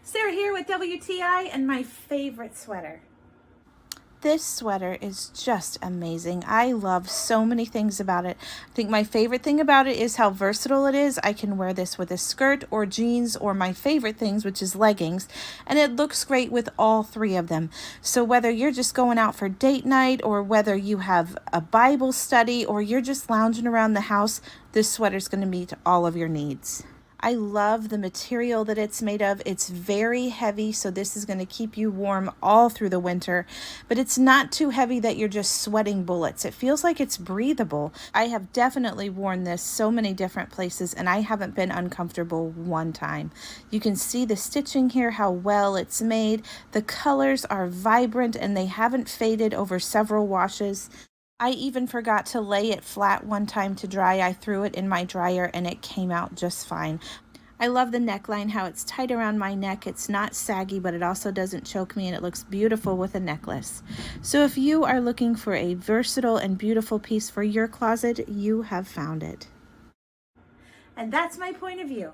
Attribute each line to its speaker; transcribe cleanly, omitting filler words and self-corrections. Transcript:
Speaker 1: Sarah here with WTI and my favorite sweater. This sweater is just amazing. I love so many things about it. I think my favorite thing about it is how versatile it is. I can wear this with a skirt or jeans or my favorite things, which is leggings, and it looks great with all three of them. So whether you're just going out for date night or whether you have a Bible study or you're just lounging around the house, this sweater is going to meet all of your needs. I love the material that it's made of. It's very heavy, so this is going to keep you warm all through the winter, but it's not too heavy that you're just sweating bullets. It feels like it's breathable. I have definitely worn this so many different places, and I haven't been uncomfortable one time. You can see the stitching here, how well it's made. The colors are vibrant, and they haven't faded over several washes. I even forgot to lay it flat one time to dry. I threw it in my dryer and it came out just fine. I love the neckline, how it's tight around my neck. It's not saggy, but it also doesn't choke me, and it looks beautiful with a necklace. So if you are looking for a versatile and beautiful piece for your closet, you have found it. And that's my point of view.